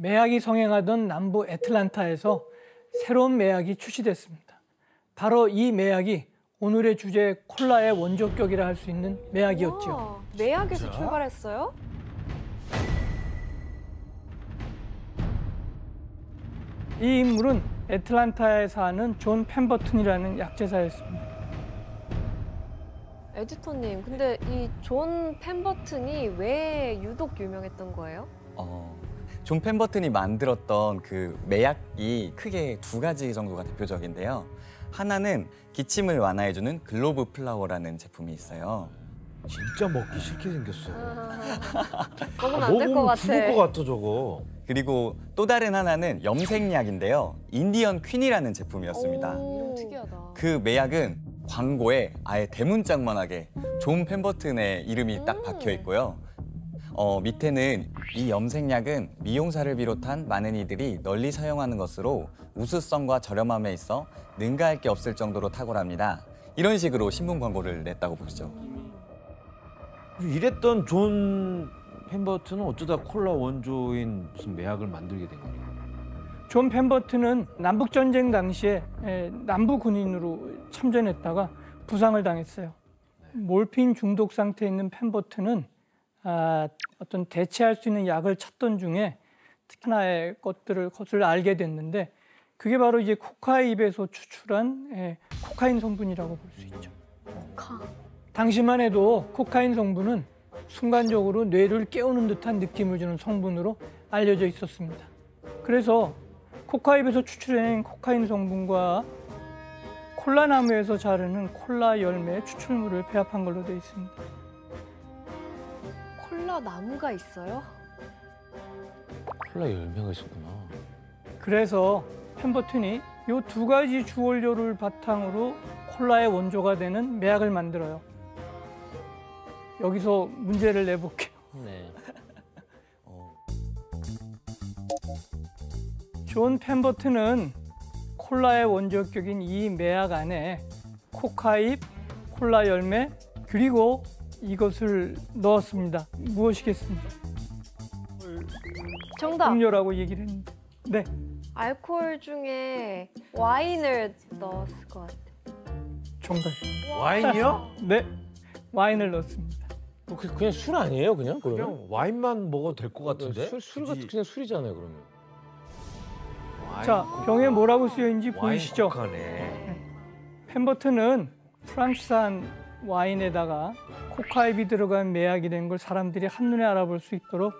매약이 성행하던 남부 애틀란타에서 새로운 매약이 출시됐습니다. 바로 이 매약이 오늘의 주제 콜라의 원조격이라 할 수 있는 매약이었죠. 와, 매약에서 출발했어요? 이 인물은 애틀란타에 사는 존 펜버튼이라는 약제사였습니다. 에디터님, 근데 이 존 펜버튼이 왜 유독 유명했던 거예요? 존 펜버튼이 만들었던 그 매약이 크게 두 가지 정도가 대표적인데요. 하나는 기침을 완화해주는 글로브 플라워라는 제품이 있어요. 진짜 먹기 싫게 생겼어. 먹으면 안 될 것 같아. 죽을 것 같아, 저거. 그리고 또 다른 하나는 염색약인데요. 인디언 퀸이라는 제품이었습니다. 이름 특이하다. 그 매약은 광고에 아예 대문짝만하게 존 펜버튼의 이름이 딱 박혀 있고요. 밑에는 이 염색약은 미용사를 비롯한 많은 이들이 널리 사용하는 것으로 우수성과 저렴함에 있어 능가할 게 없을 정도로 탁월합니다. 이런 식으로 신문 광고를 냈다고 보시죠. 이랬던 존 펜버튼은 어쩌다 콜라 원조인 무슨 매약을 만들게 된 겁니까? 존 펜버튼은 남북전쟁 당시에 남부 군인으로 참전했다가 부상을 당했어요. 몰핀 중독 상태에 있는 펜버튼은 어떤 대체할 수 있는 약을 찾던 중에 하나의 것을 알게 됐는데 그게 바로 이제 코카잎에서 추출한 코카인 성분이라고 볼 수 있죠. 당시만 해도 코카인 성분은 순간적으로 뇌를 깨우는 듯한 느낌을 주는 성분으로 알려져 있었습니다. 그래서 코카잎에서 추출해낸 코카인 성분과 콜라나무에서 자르는 콜라 열매의 추출물을 배합한 걸로 되어 있습니다. 콜라 나무가 있어요? 콜라 열매가 있었구나. 그래서 펜버튼이 이 두 가지 주원료를 바탕으로 콜라의 원조가 되는 매약을 만들어요. 여기서 문제를 내볼게요. 네. 존 펜버튼은 콜라의 원조격인 이 매약 안에 코카잎, 콜라 열매, 그리고 이것을 넣었습니다. 무엇이겠습니까? 정답! 음료라고 얘기를 했는데. 네. 알코올 중에 와인을 넣었을 것 같아. 정답입니다. 와인이요? 네. 와인을 넣었습니다. 그냥 술 아니에요, 그냥? 그냥 와인만 먹어도 될 것 같은데? 술 같은 그냥 술이잖아요, 그러면. 자, 병에 뭐라고 쓰여있는지 보이시죠? 와인 펜버튼은 프랑스산 와인에다가 코카잎이 들어간 매약이 된 걸 사람들이 한눈에 알아볼 수 있도록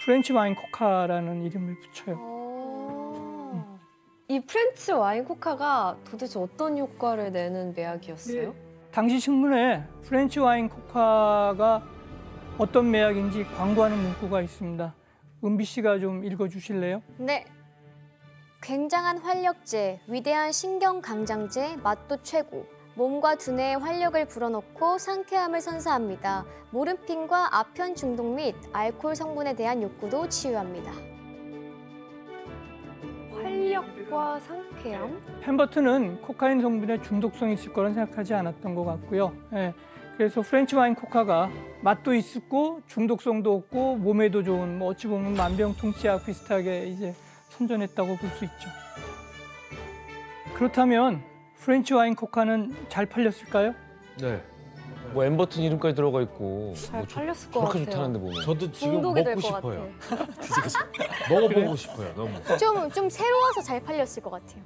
프렌치 와인 코카라는 이름을 붙여요. 이 프렌치 와인 코카가 도대체 어떤 효과를 내는 매약이었어요? 당시 신문에 프렌치 와인 코카가 어떤 매약인지 광고하는 문구가 있습니다. 은비 씨가 좀 읽어주실래요? 네. 굉장한 활력제, 위대한 신경강장제, 맛도 최고. 몸과 두뇌에 활력을 불어넣고 상쾌함을 선사합니다. 모르핀과 아편 중독 및 알코올 성분에 대한 욕구도 치유합니다. 활력과 상쾌함? 펜버튼은 코카인 성분에 중독성이 있을 거란 생각하지 않았던 것 같고요. 그래서 프렌치 와인 코카가 맛도 있고 중독성도 없고 몸에도 좋은 어찌 보면 만병통치약 비슷하게 이제 선전했다고 볼 수 있죠. 그렇다면 프렌치 와인 코카는 잘 팔렸을까요? 네. 뭐 엠버튼 이름까지 들어가 있고. 잘 팔렸을 것 저렇게 같아요. 좋다는데 보면. 저도 지금 중독이 될 먹고 것 싶어요. 같아. 먹어보고 싶어요, 너무. 좀 새로워서 잘 팔렸을 것 같아요.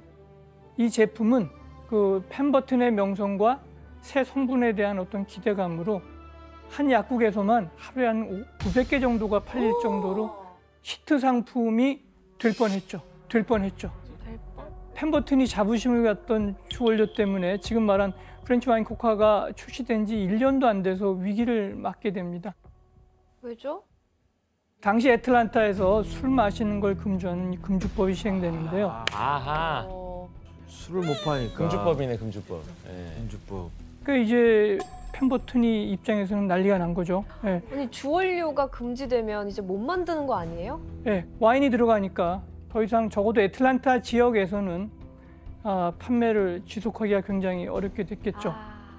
이 제품은 그 펜버튼의 명성과 새 성분에 대한 어떤 기대감으로 한 약국에서만 하루에 한 900개 정도가 팔릴 정도로 히트 상품이 될 뻔했죠. 펜버튼이 자부심을 갖던 주원료 때문에 지금 말한 프렌치 와인 코카가 출시된 지 1년도 안 돼서 위기를 맞게 됩니다. 왜죠? 당시 애틀란타에서 술 마시는 걸 금주하는 금주법이 시행되는데요. 아하. 술을 못 파니까. 금주법이네, 금주법. 네. 금주법. 그러니까 이제 펜버튼이 입장에서는 난리가 난 거죠. 아니 주원료가 금지되면 이제 못 만드는 거 아니에요? 와인이 들어가니까 더 이상 적어도 애틀란타 지역에서는 판매를 지속하기가 굉장히 어렵게 됐겠죠.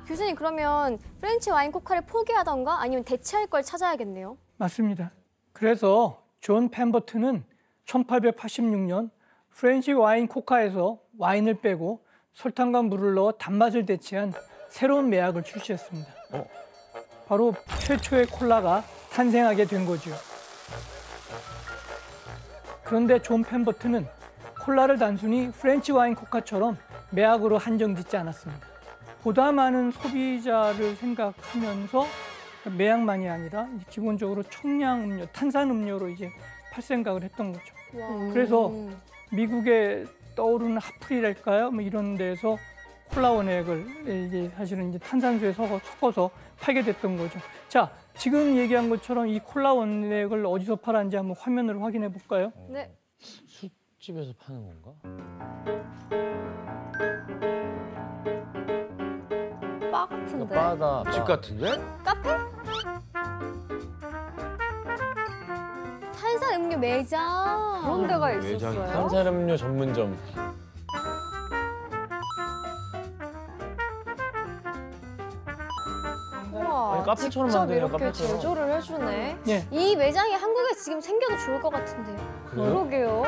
교수님, 그러면 프렌치 와인 코카를 포기하던가 아니면 대체할 걸 찾아야겠네요. 맞습니다. 그래서 존 펜버튼은 1886년 프렌치 와인 코카에서 와인을 빼고 설탕과 물을 넣어 단맛을 대체한 새로운 매약을 출시했습니다. 바로 최초의 콜라가 탄생하게 된 거죠. 그런데 존 펜버튼은 콜라를 단순히 프렌치 와인 코카처럼 매약으로 한정짓지 않았습니다. 보다 많은 소비자를 생각하면서 매약만이 아니라 기본적으로 청량 음료, 탄산 음료로 이제 팔 생각을 했던 거죠. 그래서 미국에 떠오르는 핫플이랄까요? 뭐 이런 데서 콜라 원액을 이제 사실은 이제 탄산수에 섞어서 팔게 됐던 거죠. 자, 지금 얘기한 것처럼 이 콜라 원액을 어디서 팔았는지 한번 화면으로 확인해 볼까요? 네. 술집에서 파는 건가? 바 같은데. 바다. 집 같은데? 카페? 탄산 음료 매장. 그런 데가 매장이 있었어요? 탄산음료 전문점. 우와, 아니, 카페처럼 직접 만드네요, 이렇게 카페처럼. 제조를 해주네. 예. 이 매장이 한국에 지금 생겨도 좋을 것 같은데요. 그러게요.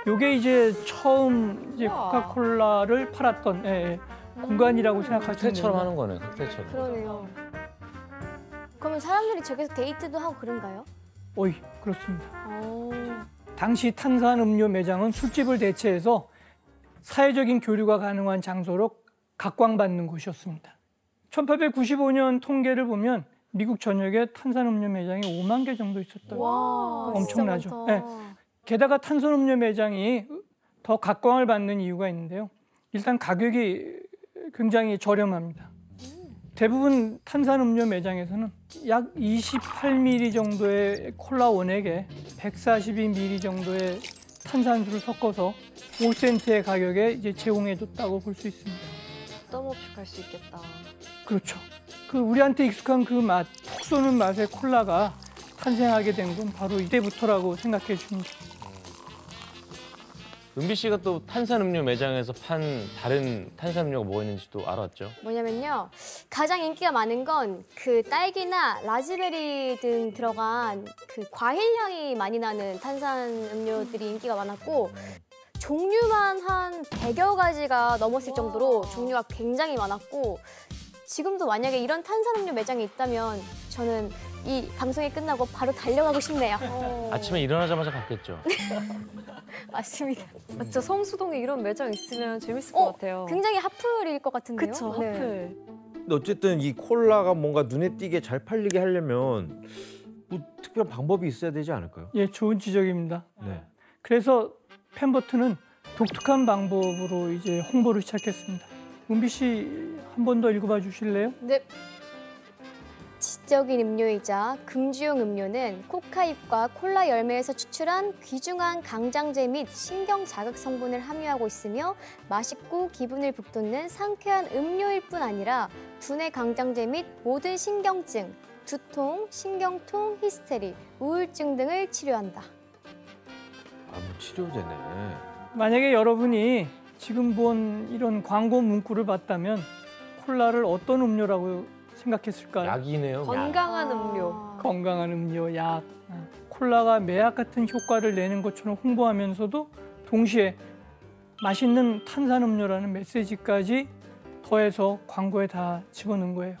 요게 이제 처음 이제 우와. 코카콜라를 팔았던 공간이라고 생각하시면 칵테일처럼 됩니다. 하는 거네, 칵테일처럼. 그러네요. 그러면 사람들이 저기서 데이트도 하고 그런가요? 오이, 그렇습니다. 오. 당시 탄산음료 매장은 술집을 대체해서 사회적인 교류가 가능한 장소로 각광받는 곳이었습니다. 1895년 통계를 보면 미국 전역에 탄산음료 매장이 5만 개 정도 있었다고. 와, 엄청나죠. 진짜 많다. 게다가 탄산음료 매장이 더 각광을 받는 이유가 있는데요. 일단 가격이 굉장히 저렴합니다. 대부분 탄산음료 매장에서는 약 28ml 정도의 콜라 원액에 142ml 정도의 탄산수를 섞어서 5센트의 가격에 이제 제공해줬다고 볼 수 있습니다. 부담 없이 갈 수 있겠다. 그렇죠. 그 우리한테 익숙한 그 맛, 톡 쏘는 맛의 콜라가 탄생하게 된 건 바로 이때부터라고 생각해 주면 좋습니다. 은비 씨가 또 탄산음료 매장에서 판 다른 탄산음료가 뭐가 있는지도 알았죠? 뭐냐면요. 가장 인기가 많은 건 그 딸기나 라즈베리 등 들어간 그 과일 향이 많이 나는 탄산 음료들이 인기가 많았고 종류만 한 100여 가지가 넘었을 정도로 종류가 굉장히 많았고 지금도 만약에 이런 탄산음료 매장이 있다면 저는 이 방송이 끝나고 바로 달려가고 싶네요. 아침에 일어나자마자 갔겠죠? 맞습니다. 진짜 성수동에 이런 매장 있으면 재밌을 것 같아요. 굉장히 핫플일 것 같은데요. 그쵸, 네. 핫플. 근데 어쨌든 이 콜라가 뭔가 눈에 띄게 잘 팔리게 하려면 뭐 특별한 방법이 있어야 되지 않을까요? 예, 좋은 지적입니다. 네. 그래서 펜버튼은 독특한 방법으로 이제 홍보를 시작했습니다. 은비 씨 한 번 더 읽어봐 주실래요? 네. 지적인 음료이자 금주용 음료는 코카잎과 콜라 열매에서 추출한 귀중한 강장제 및 신경 자극 성분을 함유하고 있으며 맛있고 기분을 북돋는 상쾌한 음료일 뿐 아니라 두뇌 강장제 및 모든 신경증, 두통, 신경통, 히스테리, 우울증 등을 치료한다. 아, 뭐 치료제네. 만약에 여러분이 지금 본 이런 광고 문구를 봤다면 콜라를 어떤 음료라고 생각했을까요? 약이네요. 약. 건강한 음료. 건강한 음료, 약. 콜라가 매약 같은 효과를 내는 것처럼 홍보하면서도 동시에 맛있는 탄산음료라는 메시지까지 더해서 광고에 다 집어넣은 거예요.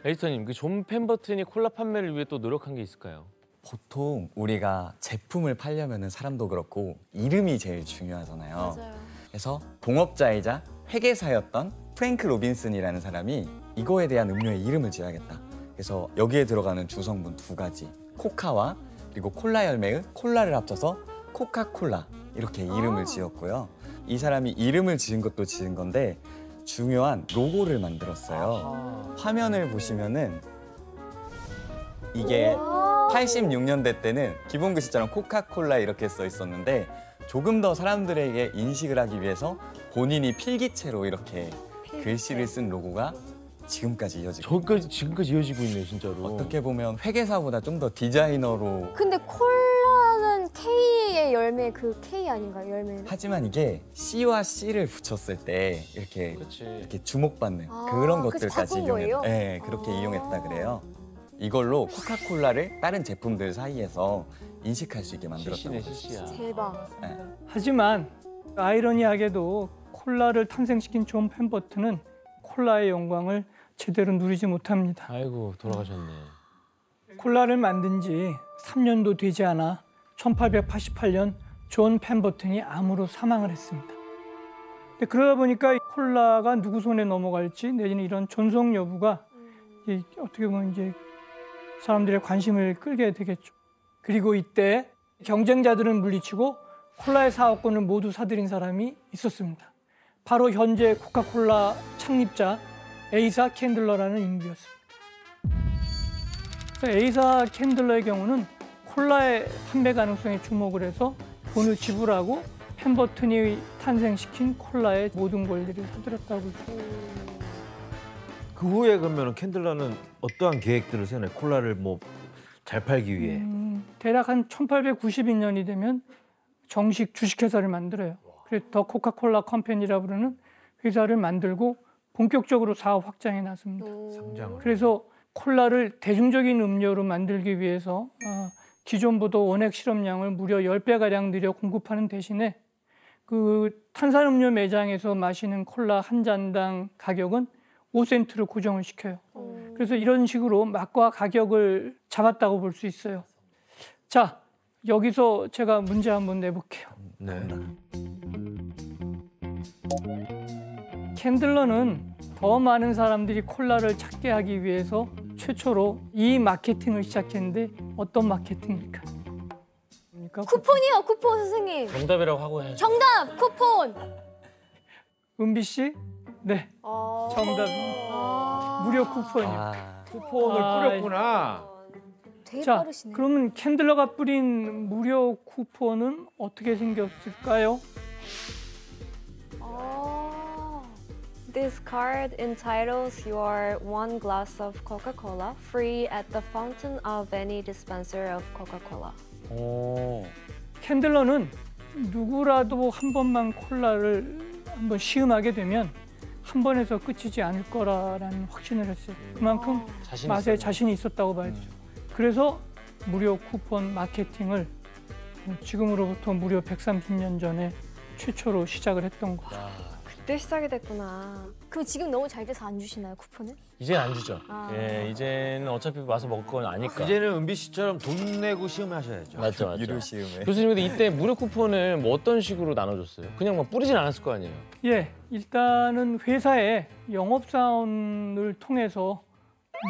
에디터님, 그 존 펜버튼이 콜라 판매를 위해 또 노력한 게 있을까요? 보통 우리가 제품을 팔려면 사람도 그렇고 이름이 제일 중요하잖아요. 맞아요. 그래서 동업자이자 회계사였던 프랭크 로빈슨이라는 사람이 이거에 대한 음료의 이름을 지어야겠다. 그래서 여기에 들어가는 주성분 2가지, 코카와 그리고 콜라 열매의 콜라를 합쳐서 코카콜라 이렇게 이름을 지었고요. 이 사람이 이름을 지은 것도 지은 건데 중요한 로고를 만들었어요. 화면을 보시면은 이게 86년대 때는 기본 글씨처럼 코카콜라 이렇게 써 있었는데 조금 더 사람들에게 인식을 하기 위해서 본인이 필기체로 이렇게 글씨를 쓴 로고가 지금까지 이어지고 지금까지 이어지고 있네요, 진짜로. 어떻게 보면 회계사보다 좀 더 디자이너로 근데 콜라는 K의 열매 열매 그 K 아닌가요? 열매는? 하지만 이게 C와 C를 붙였을 때 그렇지. 이렇게 주목받는 아, 그런 그래서 것들까지 바꾼 거예요? 네, 그렇게 아. 이용했다 그래요. 이걸로 코카콜라를 다른 제품들 사이에서 인식할 수 있게 만들었다고. CC네 CC야. 대박. 네. 하지만 아이러니하게도 콜라를 탄생시킨 존 펜버튼은 콜라의 영광을 제대로 누리지 못합니다. 아이고 돌아가셨네. 콜라를 만든 지 3년도 되지 않아 1888년 존 펜버튼이 암으로 사망을 했습니다. 근데 그러다 보니까 콜라가 누구 손에 넘어갈지 내지는 이런 존속 여부가 어떻게 보면 이제 사람들의 관심을 끌게 되겠죠. 그리고 이때 경쟁자들을 물리치고 콜라의 사업권을 모두 사들인 사람이 있었습니다. 바로 현재 코카콜라 창립자 에이사 캔들러라는 인물이었습니다. 에이사 캔들러의 경우는 콜라의 판매 가능성에 주목을 해서 돈을 지불하고 펜버튼이 탄생시킨 콜라의 모든 권리를 사들였다고 있습니다. 그 후에 그러면 캔들러는 어떠한 계획들을 세우나요? 콜라를 뭐 잘 팔기 위해. 대략 한 1892년이 되면 정식 주식회사를 만들어요. 그래서 더 코카콜라 컴퍼니라 부르는 회사를 만들고 본격적으로 사업 확장에 나섭니다. 성장을. 그래서 콜라를 대중적인 음료로 만들기 위해서 기존보다 원액 시럽량을 무려 10배가량 늘려 공급하는 대신에 그 탄산음료 매장에서 마시는 콜라 한 잔당 가격은 5센트로 고정을 시켜요. 그래서 이런 식으로 맛과 가격을 잡았다고 볼 수 있어요. 자, 여기서 제가 문제 한번 내볼게요. 네. 캔들러는 더 많은 사람들이 콜라를 찾게 하기 위해서 최초로 이 마케팅을 시작했는데 어떤 마케팅일까요? 쿠폰이요, 쿠폰 선생님. 정답이라고 하고 해야죠. 정답, 쿠폰. 은비 씨? 네, 정답입니다. 무료 쿠폰이요. 쿠폰을 아, 뿌렸구나. 되게 자, 빠르시네. 그러면 캔들러가 뿌린 무료 쿠폰은 어떻게 생겼을까요? This card entitles your one glass of Coca-Cola free at the fountain of any dispenser of Coca-Cola. 오. 캔들러는 누구라도 한 번만 콜라를 한번 시음하게 되면 한 번에서 끝이지 않을 거라는 확신을 했어요. 그만큼 자신 맛에 있었네. 자신이 있었다고 봐야죠. 그래서 무료 쿠폰 마케팅을 지금으로부터 무려 130년 전에 최초로 시작을 했던 거죠. 그때 시작이 됐구나. 그럼 지금 너무 잘 돼서 안 주시나요, 쿠폰을? 이제는 안 주죠. 아. 예, 이제는 어차피 와서 먹을 건 아니까. 이제는 은비 씨처럼 돈 내고 시음하셔야죠. 맞죠, 맞죠. 유료 시음에. 교수님 근데 이때 무료 쿠폰을 뭐 어떤 식으로 나눠줬어요? 그냥 막 뿌리진 않았을 거 아니에요? 예, 일단은 회사의 영업사원을 통해서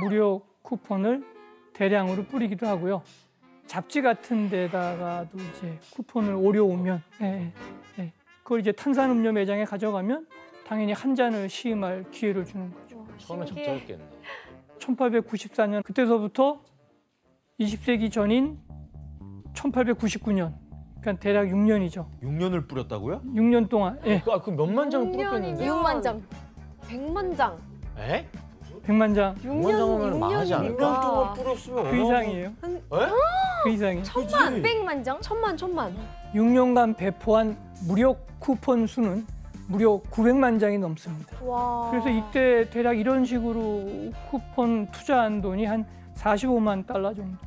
무료 쿠폰을 대량으로 뿌리기도 하고요. 잡지 같은 데다가도 이제 쿠폰을 오려오면 그걸 이제 탄산음료 매장에 가져가면 당연히 한 잔을 시음할 기회를 주는 거죠. 처음에 신기해. 적절했겠네. 1894년 그때서부터 20세기 전인 1899년, 그러니까 대략 6년이죠. 6년을 뿌렸다고요? 6년 동안, 예, 그 몇만 장을 뿌렸겠는데? 6만 장. 100만 장. 에? 100만 장 6년, 장이면 망하지 않을까? 6년 동안 뿌렸으면 그 이상이에요. 그 이상이에요. 100만 장? 천만. 6년간 배포한 무료 쿠폰 수는 무려 900만 장이 넘습니다. 와. 그래서 이때 대략 이런 식으로 쿠폰 투자한 돈이 한 45만 달러 정도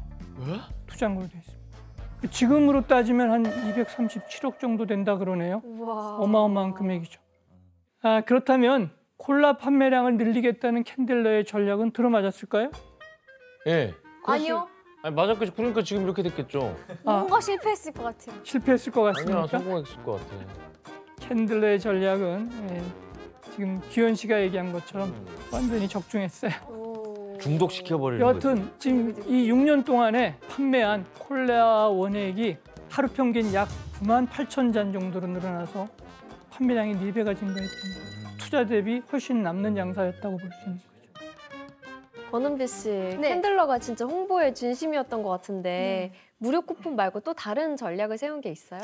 투자한 걸로 되어 있습니다. 지금으로 따지면 한 237억 정도 된다 그러네요. 와. 어마어마한 금액이죠. 그렇다면 콜라 판매량을 늘리겠다는 캔들러의 전략은 들어맞았을까요? 예. 아니요. 아니 맞았겠죠. 그러니까 지금 이렇게 됐겠죠. 뭔가 실패했을 것 같아요. 실패했을 것 아니야, 같습니까? 성공했을 것 같아. 캔들러의 전략은 지금 기현 씨가 얘기한 것처럼 완전히 적중했어요. 중독시켜버리는 거죠. 여하튼 지금 이 6년 동안에 판매한 콜라 원액이 하루 평균 약 9만 8천 잔 정도로 늘어나서 판매량이 4배가 증가했습니다. 투자 대비 훨씬 남는 장사였다고 볼 수 있는 거죠. 권은비 씨, 네. 캔들러가 진짜 홍보의 진심이었던 것 같은데 무료 쿠폰 말고 또 다른 전략을 세운 게 있어요?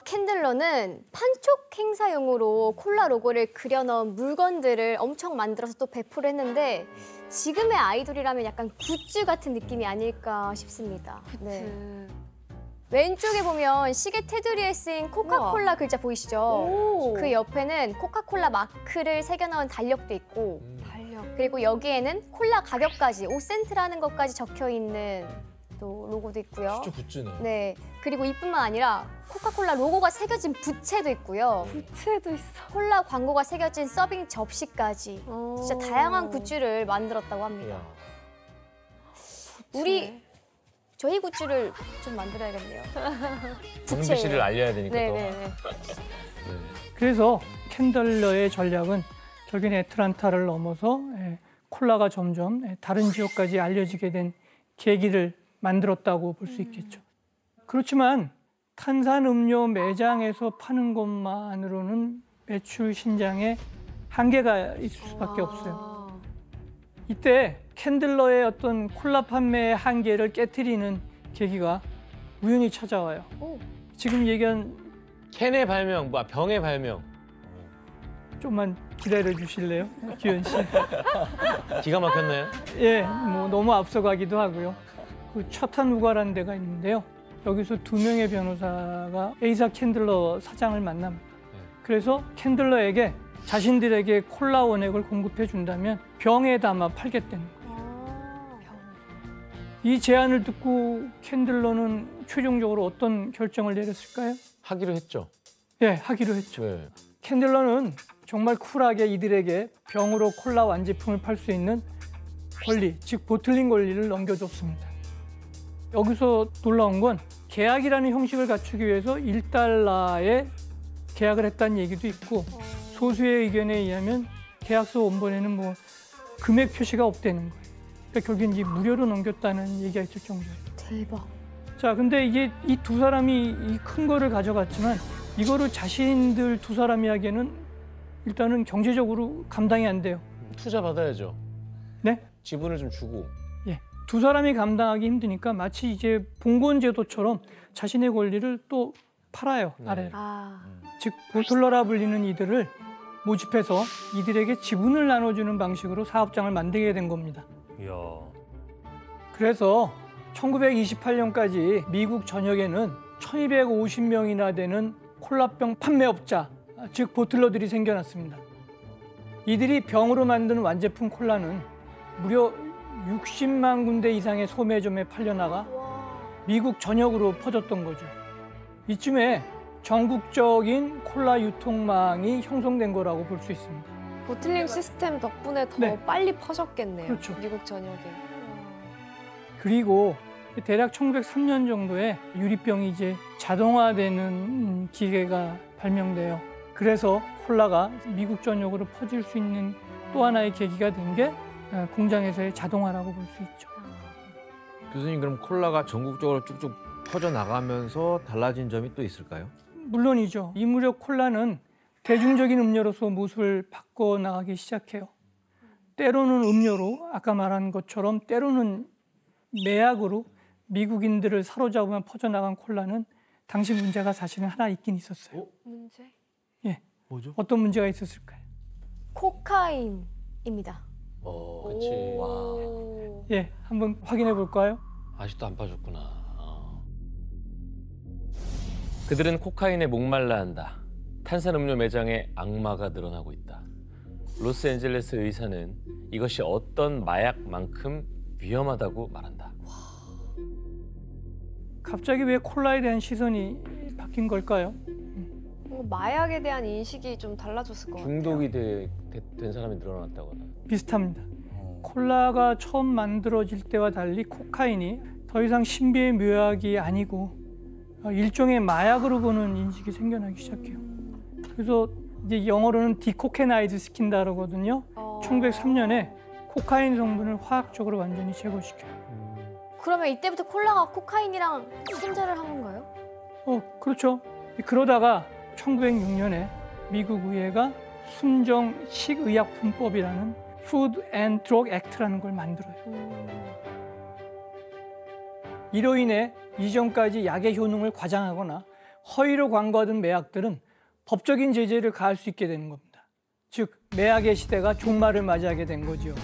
캔들러는 판촉 행사용으로 콜라 로고를 그려 넣은 물건들을 엄청 만들어서 또 배포를 했는데 지금의 아이돌이라면 약간 굿즈 같은 느낌이 아닐까 싶습니다. 네. 왼쪽에 보면 시계 테두리에 쓰인 코카콜라 글자 보이시죠? 오. 그 옆에는 코카콜라 마크를 새겨넣은 달력도 있고 달력. 그리고 여기에는 콜라 가격까지 5센트라는 것까지 적혀 있는 또 로고도 있고요. 진짜 굿즈네. 네. 그리고 이뿐만 아니라 코카콜라 로고가 새겨진 부채도 있고요. 부채도 있어. 콜라 광고가 새겨진 서빙 접시까지 진짜 다양한 굿즈. 굿즈를 만들었다고 합니다. 이야. 우리 저희 굿즈를 좀 만들어야겠네요. 정비 씨를 알려야 되니까 또. 네네네. 그래서 캔들러의 전략은 결국엔 애틀란타를 넘어서 콜라가 점점 다른 지역까지 알려지게 된 계기를 만들었다고 볼 수 있겠죠. 그렇지만 탄산음료 매장에서 파는 것만으로는 매출 신장에 한계가 있을 수밖에 없어요. 이때 캔들러의 어떤 콜라 판매의 한계를 깨트리는 계기가 우연히 찾아와요. 오. 지금 얘기한 캔의 발명, 뭐 병의 발명. 좀만 기다려 주실래요, 규현 씨? 기가 막혔나요? 예, 뭐 너무 앞서가기도 하고요. 그 차타누가라는 데가 있는데요. 여기서 두 명의 변호사가 에이사 캔들러 사장을 만납니다. 그래서 캔들러에게 자신들에게 콜라 원액을 공급해 준다면 병에 담아 팔겠다는 거예요. 이 제안을 듣고 캔들러는 최종적으로 어떤 결정을 내렸을까요? 하기로 했죠. 예, 하기로 했죠. 네. 캔들러는 정말 쿨하게 이들에게 병으로 콜라 완제품을 팔 수 있는 권리, 즉 보틀링 권리를 넘겨줬습니다. 여기서 놀라운 건 계약이라는 형식을 갖추기 위해서 1달러에 계약을 했다는 얘기도 있고 소수의 의견에 의하면 계약서 원본에는 뭐 금액 표시가 없다는 거예요. 그러니까 결국엔 이제 무료로 넘겼다는 얘기가 있을 정도예요. 대박. 자, 근데 이게 이 두 사람이 이 큰 거를 가져갔지만 이거를 자신들 두 사람이 하기에는 일단은 경제적으로 감당이 안 돼요. 투자 받아야죠. 네? 지분을 좀 주고. 예. 두 사람이 감당하기 힘드니까 마치 이제 봉건제도처럼 자신의 권리를 또 팔아요, 아래로. 즉 보틀러라 불리는 이들을 모집해서 이들에게 지분을 나눠주는 방식으로 사업장을 만들게 된 겁니다. 이야. 그래서 1928년까지 미국 전역에는 1250명이나 되는 콜라병 판매업자, 즉 보틀러들이 생겨났습니다. 이들이 병으로 만든 완제품 콜라는 무려 60만 군데 이상의 소매점에 팔려나가 미국 전역으로 퍼졌던 거죠. 이쯤에 전국적인 콜라 유통망이 형성된 거라고 볼 수 있습니다. 보틀링 시스템 덕분에 더 네. 빨리 퍼졌겠네요. 그렇죠. 미국 전역에. 그리고 대략 1903년 정도에 유리병이 이제 자동화되는 기계가 발명돼요. 그래서 콜라가 미국 전역으로 퍼질 수 있는 또 하나의 계기가 된 게 공장에서의 자동화라고 볼 수 있죠. 교수님 그럼 콜라가 전국적으로 쭉쭉 퍼져 나가면서 달라진 점이 또 있을까요? 물론이죠. 이 무렵 콜라는 대중적인 음료로서 모습을 바꿔 나가기 시작해요. 때로는 음료로, 아까 말한 것처럼 때로는 매약으로 미국인들을 사로잡으면 퍼져나간 콜라는 당시 문제가 사실은 하나 있긴 있었어요. 문제? 예, 뭐죠? 어떤 문제가 있었을까요? 코카인입니다. 그렇지. 오. 예, 한번 확인해 볼까요? 아직도 안 빠졌구나. 그들은 코카인에 목말라 한다. 탄산음료 매장에 악마가 늘어나고 있다. 로스앤젤레스 의사는 이것이 어떤 마약만큼 위험하다고 말한다. 갑자기 왜 콜라에 대한 시선이 바뀐 걸까요? 마약에 대한 인식이 좀 달라졌을 것 같아요. 중독이 된 사람이 늘어났다거나. 비슷합니다. 콜라가 처음 만들어질 때와 달리 코카인이 더 이상 신비의 묘약이 아니고 일종의 마약으로 보는 인식이 생겨나기 시작해요. 그래서 이제 영어로는 디코케나이즈 시킨다 그러거든요. 1903년에 코카인 성분을 화학적으로 완전히 제거시켜요. 그러면 이때부터 콜라가 코카인이랑 손절을 한 건가요? 그렇죠. 그러다가 1906년에 미국 의회가 순정 식의약품법이라는 Food and Drug Act라는 걸 만들어요. 이로 인해 이전까지 약의 효능을 과장하거나 허위로 광고하던 매약들은 법적인 제재를 가할 수 있게 되는 겁니다. 즉, 매약의 시대가 종말을 맞이하게 된 거죠.